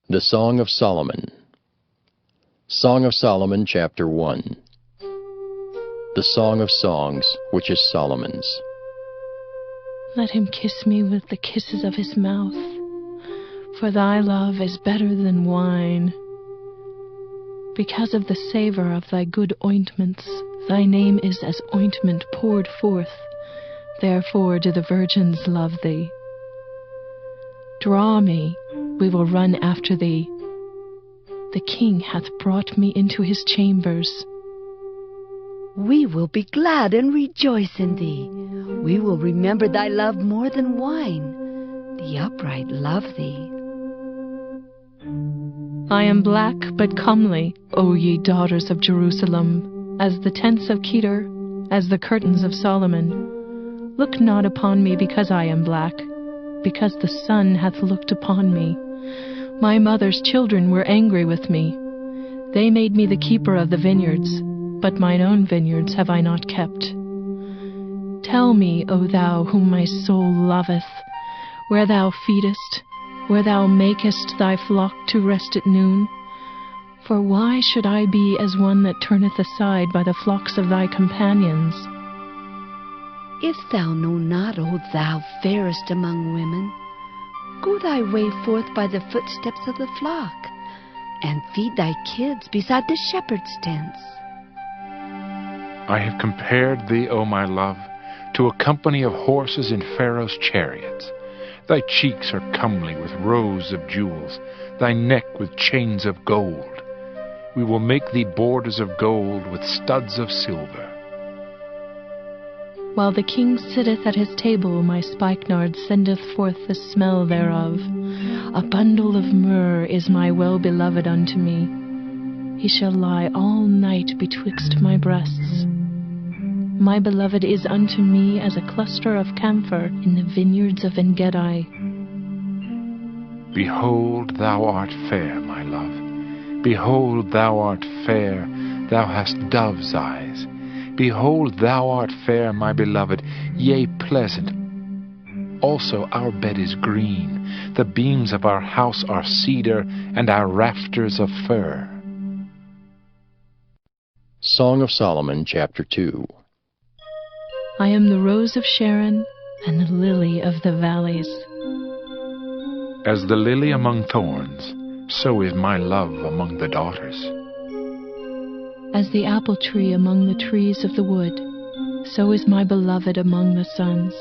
The Song of Solomon. Song of Solomon, chapter 1. The Song of Songs, which is Solomon's. Let him kiss me with the kisses of his mouth, for thy love is better than wine. Because of the savor of thy good ointments, thy name is as ointment poured forth. Therefore do the virgins love thee. Draw me, we will run after thee. The king hath brought me into his chambers. We will be glad and rejoice in thee. We will remember thy love more than wine. The upright love thee. I am black but comely, O ye daughters of Jerusalem, as the tents of Kedar, as the curtains of Solomon. Look not upon me because I am black, because the sun hath looked upon me. My mother's children were angry with me. They made me the keeper of the vineyards, but mine own vineyards have I not kept. Tell me, O thou whom my soul loveth, where thou feedest, where thou makest thy flock to rest at noon. For why should I be as one that turneth aside by the flocks of thy companions? If thou know not, O thou fairest among women, go thy way forth by the footsteps of the flock, and feed thy kids beside the shepherd's tents. I have compared thee, O my love, to a company of horses in Pharaoh's chariots. Thy cheeks are comely with rows of jewels, thy neck with chains of gold. We will make thee borders of gold with studs of silver. While the king sitteth at his table, my spikenard sendeth forth the smell thereof. A bundle of myrrh is my well-beloved unto me. He shall lie all night betwixt my breasts. My beloved is unto me as a cluster of camphor in the vineyards of En-gedi. Behold, thou art fair, my love. Behold, thou art fair, thou hast dove's eyes. Behold, thou art fair, my beloved, yea, pleasant. Also our bed is green, the beams of our house are cedar, and our rafters of fir. Song of Solomon, chapter 2. I am the rose of Sharon and the lily of the valleys. As the lily among thorns, so is my love among the daughters. As the apple tree among the trees of the wood, so is my beloved among the sons.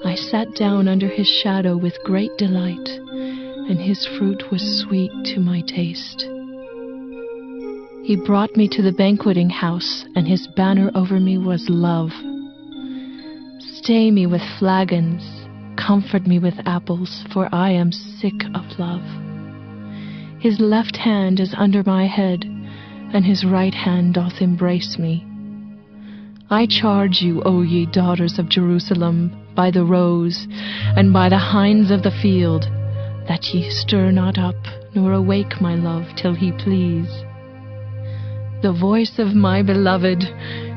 I sat down under his shadow with great delight, and his fruit was sweet to my taste. He brought me to the banqueting house, and his banner over me was love. Stay me with flagons, comfort me with apples, for I am sick of love. His left hand is under my head, and his right hand doth embrace me. I charge you, O ye daughters of Jerusalem, by the roes, and by the hinds of the field, that ye stir not up, nor awake my love till he please. The voice of my beloved,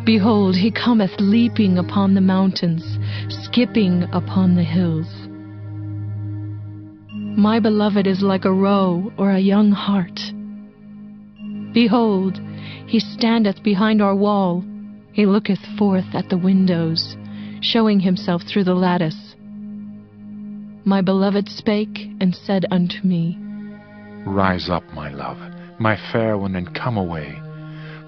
behold, he cometh leaping upon the mountains, skipping upon the hills. My beloved is like a roe or a young hart. Behold, he standeth behind our wall. He looketh forth at the windows, showing himself through the lattice. My beloved spake and said unto me, Rise up, my love, my fair one, and come away.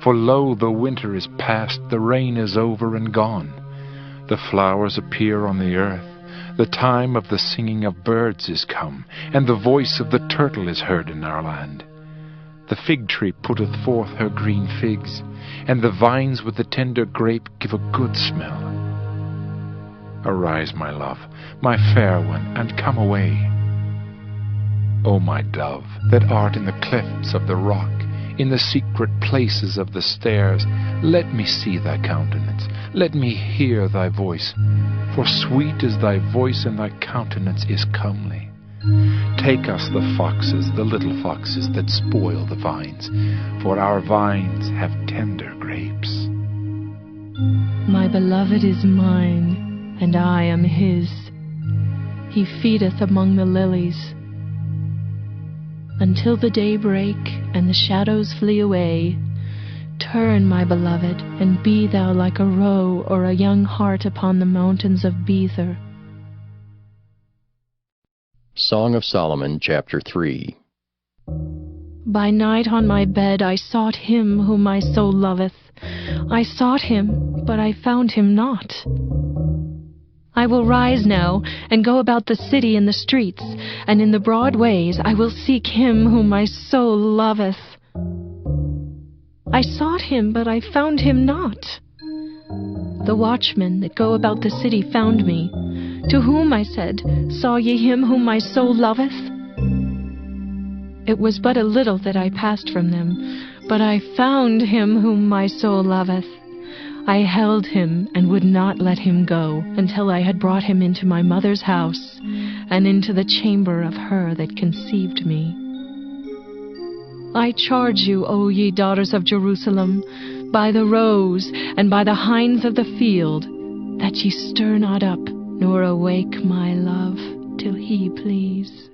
For lo, the winter is past, the rain is over and gone. The flowers appear on the earth, the time of the singing of birds is come, and the voice of the turtle is heard in our land. The fig tree putteth forth her green figs, and the vines with the tender grape give a good smell. Arise, my love, my fair one, and come away. O my dove, that art in the clefts of the rock, in the secret places of the stairs, let me see thy countenance, let me hear thy voice, for sweet is thy voice, and thy countenance is comely. Take us the foxes, the little foxes that spoil the vines, for our vines have tender grapes. My beloved is mine, and I am his. He feedeth among the lilies. until the day break and the shadows flee away. Turn, my beloved, and be thou like a roe or a young hart upon the mountains of Bether. Song of Solomon, chapter 3. By night on my bed I sought him whom my soul loveth. I sought him, but I found him not. I will rise now, and go about the city in the streets, and in the broad ways I will seek him whom my soul loveth. I sought him, but I found him not. The watchmen that go about the city found me. To whom I said, Saw ye him whom my soul loveth? It was but a little that I passed from them, but I found him whom my soul loveth. I held him and would not let him go, until I had brought him into my mother's house, and into the chamber of her that conceived me. I charge you, O ye daughters of Jerusalem, by the roes and by the hinds of the field, that ye stir not up, nor awake my love, till he please.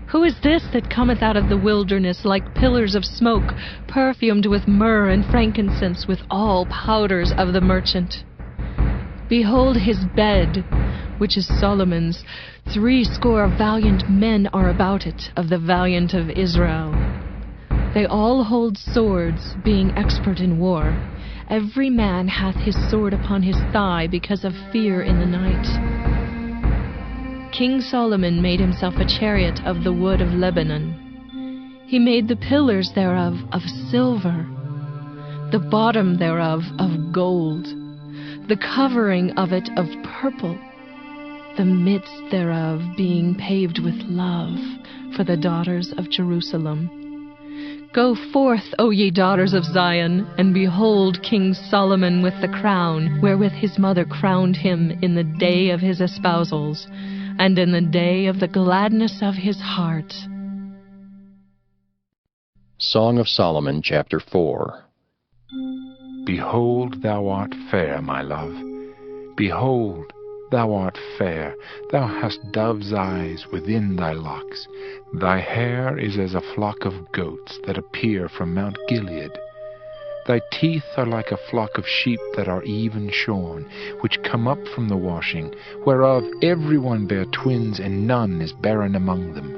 Who is this that cometh out of the wilderness like pillars of smoke, perfumed with myrrh and frankincense, with all powders of the merchant? Behold his bed, which is Solomon's. 80 valiant men are about it, of the valiant of Israel. They all hold swords, being expert in war. Every man hath his sword upon his thigh, because of fear in the night. King Solomon made himself a chariot of the wood of Lebanon. He made the pillars thereof of silver, the bottom thereof of gold, the covering of it of purple, the midst thereof being paved with love for the daughters of Jerusalem. Go forth, O ye daughters of Zion, and behold King Solomon with the crown, wherewith his mother crowned him in the day of his espousals, and in the day of the gladness of his heart. Song of Solomon, chapter 4. Behold, thou art fair, my love. Behold, thou art fair. Thou hast dove's eyes within thy locks. Thy hair is as a flock of goats that appear from Mount Gilead. Thy teeth are like a flock of sheep that are even shorn, which come up from the washing, whereof every one bear twins, and none is barren among them.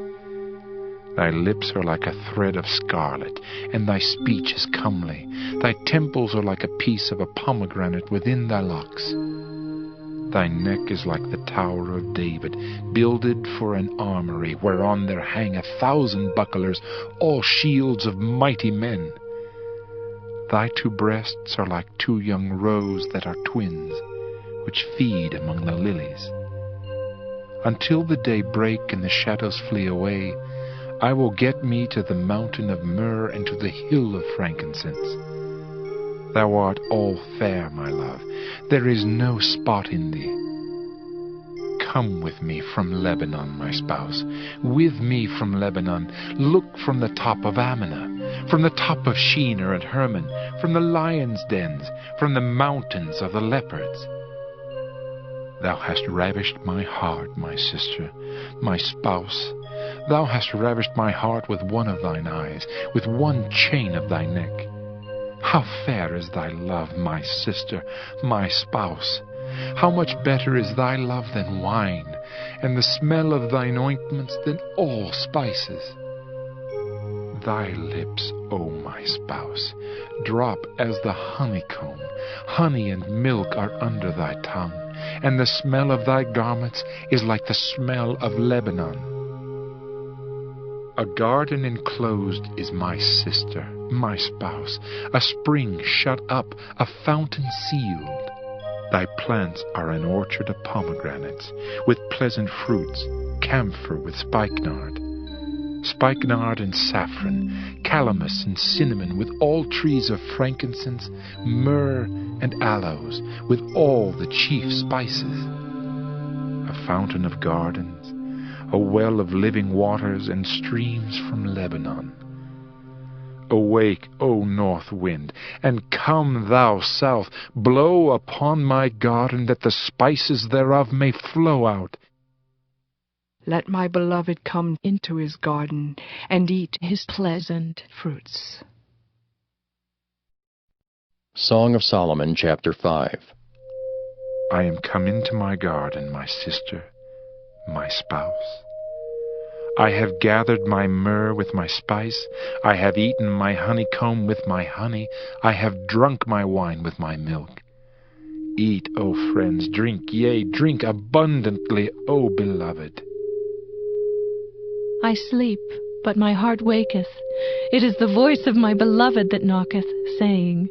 Thy lips are like a thread of scarlet, and thy speech is comely. Thy temples are like a piece of a pomegranate within thy locks. Thy neck is like the Tower of David, builded for an armory, whereon there hang 1,000 bucklers, all shields of mighty men. Thy 2 breasts are like 2 young roes that are twins, which feed among the lilies. Until the day break and the shadows flee away, I will get me to the mountain of myrrh and to the hill of frankincense. Thou art all fair, my love. There is no spot in thee. Come with me from Lebanon, my spouse. With me from Lebanon. Look from the top of Amana, from the top of Shinar and Hermon, from the lions' dens, from the mountains of the leopards. Thou hast ravished my heart, my sister, my spouse. Thou hast ravished my heart with one of thine eyes, with one chain of thy neck. How fair is thy love, my sister, my spouse! How much better is thy love than wine, and the smell of thine ointments than all spices. Thy lips, O my spouse, drop as the honeycomb. Honey and milk are under thy tongue, and the smell of thy garments is like the smell of Lebanon. A garden enclosed is my sister, my spouse, a spring shut up, a fountain sealed. Thy plants are an orchard of pomegranates, with pleasant fruits, camphor with spikenard. Spikenard and saffron, calamus and cinnamon, with all trees of frankincense, myrrh and aloes, with all the chief spices. A fountain of gardens, a well of living waters, and streams from Lebanon. Awake, O north wind, and come thou south, blow upon my garden, that the spices thereof may flow out. Let my beloved come into his garden and eat his pleasant fruits. Song of Solomon, chapter 5. I am come into my garden, my sister, my spouse. I have gathered my myrrh with my spice. I have eaten my honeycomb with my honey. I have drunk my wine with my milk. Eat, O friends, drink, yea, drink abundantly, O beloved. I sleep, but my heart waketh. It is the voice of my beloved that knocketh, saying,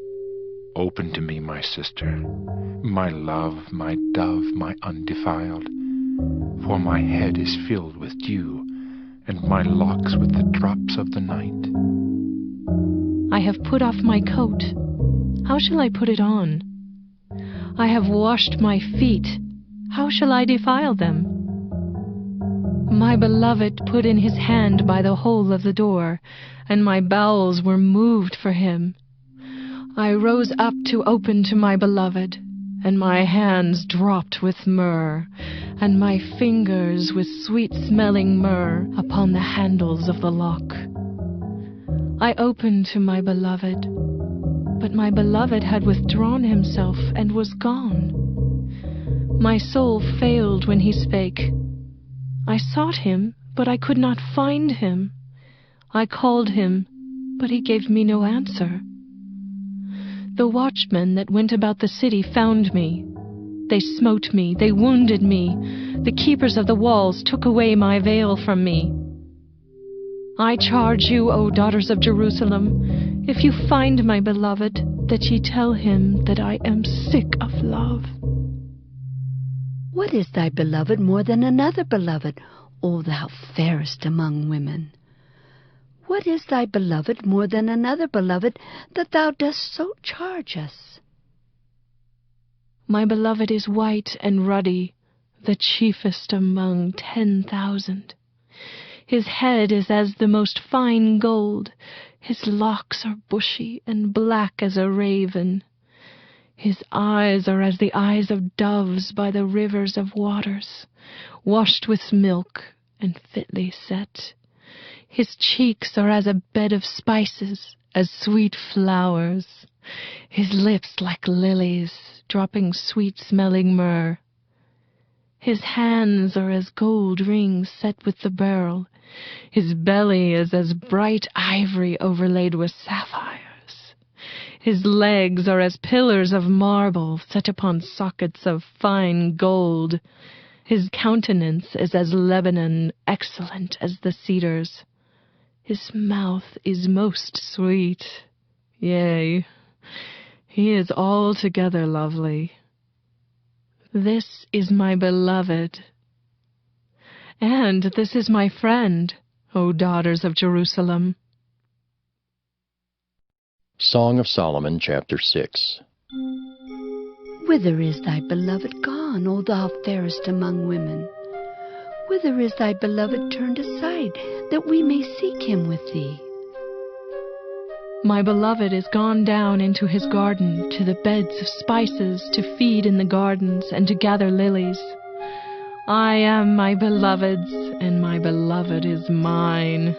Open to me, my sister, my love, my dove, my undefiled. For my head is filled with dew, and my locks with the drops of the night. I have put off my coat. How shall I put it on? I have washed my feet. How shall I defile them? My beloved put in his hand by the hole of the door, and my bowels were moved for him. I rose up to open to my beloved, and my hands dropped with myrrh, and my fingers with sweet-smelling myrrh upon the handles of the lock. I opened to my beloved, but my beloved had withdrawn himself and was gone. My soul failed when he spake. I sought him, but I could not find him. I called him, but he gave me no answer. The watchmen that went about the city found me. They smote me, they wounded me. The keepers of the walls took away my veil from me. I charge you, O daughters of Jerusalem, if you find my beloved, that ye tell him that I am sick of love. What is thy beloved more than another beloved, O thou fairest among women? What is thy beloved more than another beloved, that thou dost so charge us? My beloved is white and ruddy, the chiefest among 10,000. His head is as the most fine gold. His locks are bushy and black as a raven. His eyes are as the eyes of doves by the rivers of waters, washed with milk and fitly set. His cheeks are as a bed of spices, as sweet flowers. His lips like lilies, dropping sweet-smelling myrrh. His hands are as gold rings set with the beryl. His belly is as bright ivory overlaid with sapphires. His legs are as pillars of marble set upon sockets of fine gold. His countenance is as Lebanon, excellent as the cedars. His mouth is most sweet. Yea, he is altogether lovely. This is my beloved. And this is my friend, O daughters of Jerusalem. Song of Solomon, chapter 6. Whither is thy beloved gone, O thou fairest among women? Whither is thy beloved turned aside, that we may seek him with thee? My beloved is gone down into his garden, to the beds of spices, to feed in the gardens, and to gather lilies. I am my beloved's, and my beloved is mine.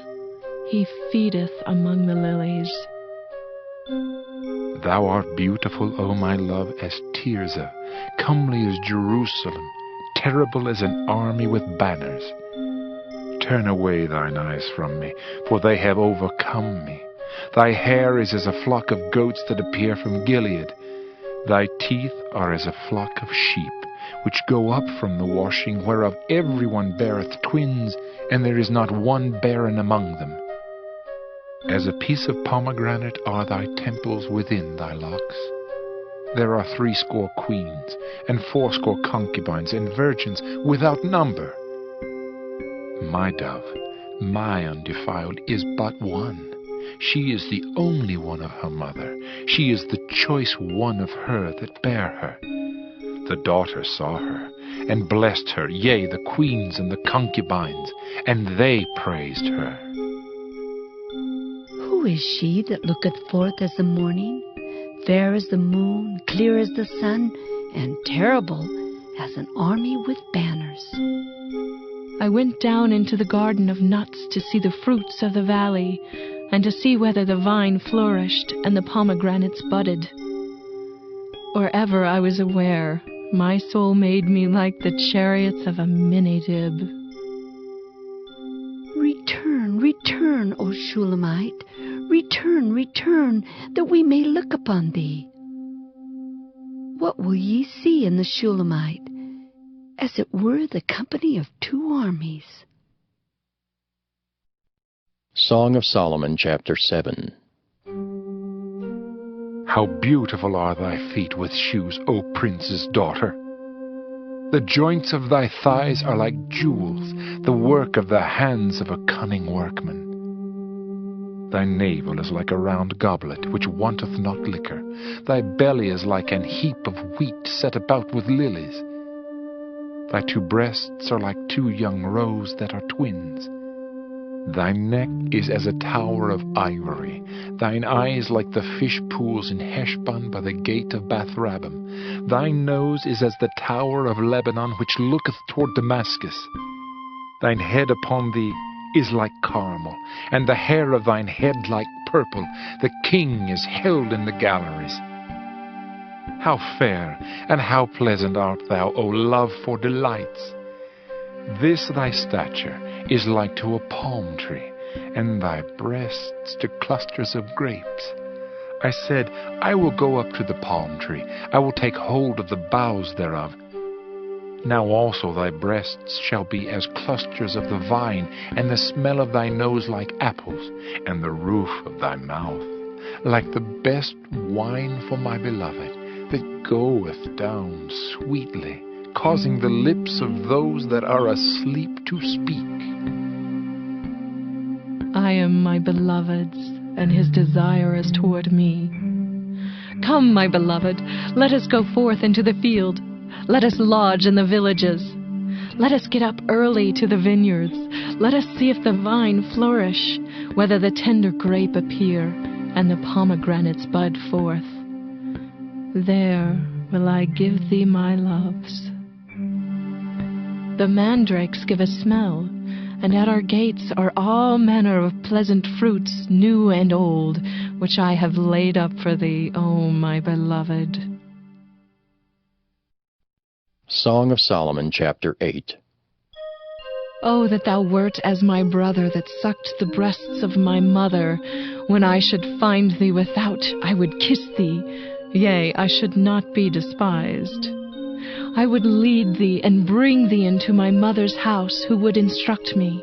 He feedeth among the lilies. Thou art beautiful, O my love, as Tirzah, comely as Jerusalem, terrible as an army with banners. Turn away thine eyes from me, for they have overcome me. Thy hair is as a flock of goats that appear from Gilead. Thy teeth are as a flock of sheep, which go up from the washing, whereof every one beareth twins, and there is not one barren among them. As a piece of pomegranate are thy temples within thy locks. There are 80 queens, and 80 concubines, and virgins without number. My dove, my undefiled, is but one. She is the only one of her mother. She is the choice one of her that bare her. The daughter saw her, and blessed her, yea, the queens and the concubines, and they praised her. Who is she that looketh forth as the morning, fair as the moon, clear as the sun, and terrible as an army with banners? I went down into the garden of nuts to see the fruits of the valley, and to see whether the vine flourished and the pomegranates budded. Or ever I was aware, my soul made me like the chariots of a Minidib. Return, return, O Shulamite, return, return, that we may look upon thee. What will ye see in the Shulamite? As it were the company of two armies. Song of Solomon, chapter 7. How beautiful are thy feet with shoes, O prince's daughter! The joints of thy thighs are like jewels, the work of the hands of a cunning workman. Thy navel is like a round goblet, which wanteth not liquor. Thy belly is like an heap of wheat set about with lilies. Thy two breasts are like two young roes that are twins. Thy neck is as a tower of ivory. Thine eyes like the fish pools in Heshbon by the gate of Bath-rabbim. Thy nose is as the tower of Lebanon, which looketh toward Damascus. Thine head upon thee is like Carmel, and the hair of thine head like purple. The king is held in the galleries. How fair and how pleasant art thou, O love, for delights! This thy stature is like to a palm tree, and thy breasts to clusters of grapes. I said, I will go up to the palm tree, I will take hold of the boughs thereof. Now also thy breasts shall be as clusters of the vine, and the smell of thy nose like apples, and the roof of thy mouth like the best wine for my beloved, that goeth down sweetly, causing the lips of those that are asleep to speak. I am my beloved's, and his desire is toward me. Come, my beloved, let us go forth into the field. Let us lodge in the villages. Let us get up early to the vineyards. Let us see if the vine flourish, whether the tender grape appear, and the pomegranates bud forth. There will I give thee my loves. The mandrakes give a smell, and at our gates are all manner of pleasant fruits, new and old, which I have laid up for thee, O my beloved. Song of Solomon, chapter 8. Oh, that thou wert as my brother that sucked the breasts of my mother. When I should find thee without, I would kiss thee. Yea, I should not be despised. I would lead thee and bring thee into my mother's house, who would instruct me.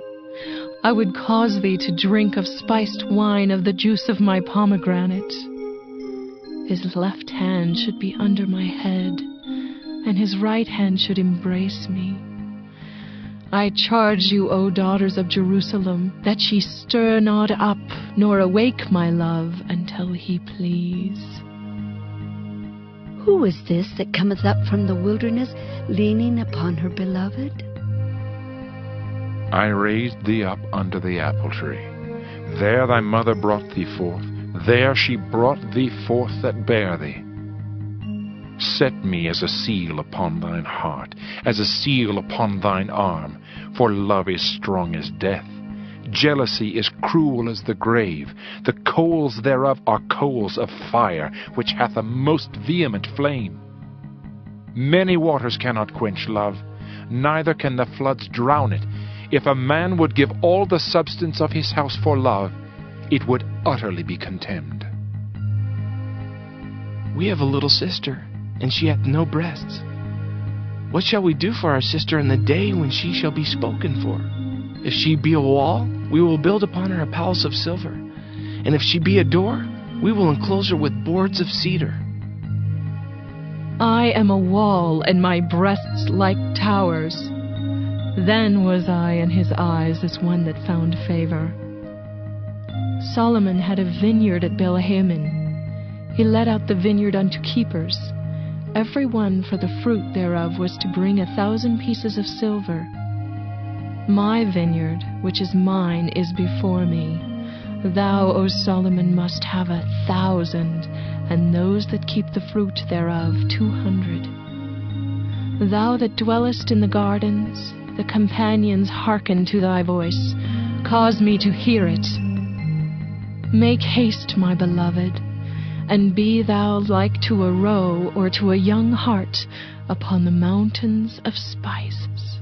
I would cause thee to drink of spiced wine of the juice of my pomegranate. His left hand should be under my head, and his right hand should embrace me. I charge you, O daughters of Jerusalem, that ye stir not up, nor awake my love, until he please. Who is this that cometh up from the wilderness, leaning upon her beloved? I raised thee up under the apple tree. There thy mother brought thee forth. There she brought thee forth that bare thee. Set me as a seal upon thine heart, as a seal upon thine arm, for love is strong as death. Jealousy is cruel as the grave. The coals thereof are coals of fire, which hath a most vehement flame. Many waters cannot quench love, neither can the floods drown it. If a man would give all the substance of his house for love, it would utterly be contemned. We have a little sister, and she hath no breasts. What shall we do for our sister in the day when she shall be spoken for? If she be a wall, we will build upon her a palace of silver. And if she be a door, we will enclose her with boards of cedar. I am a wall, and my breasts like towers. Then was I in his eyes as one that found favor. Solomon had a vineyard at Belhaman. He let out the vineyard unto keepers. Every one for the fruit thereof was to bring 1,000 pieces of silver. My vineyard, which is mine, is before me. Thou, O Solomon, must have 1,000, and those that keep the fruit thereof 200. Thou that dwellest in the gardens, The companions hearken to thy voice. Cause me to hear it. Make haste, my beloved, and be thou like to a roe or to a young hart upon the mountains of spices.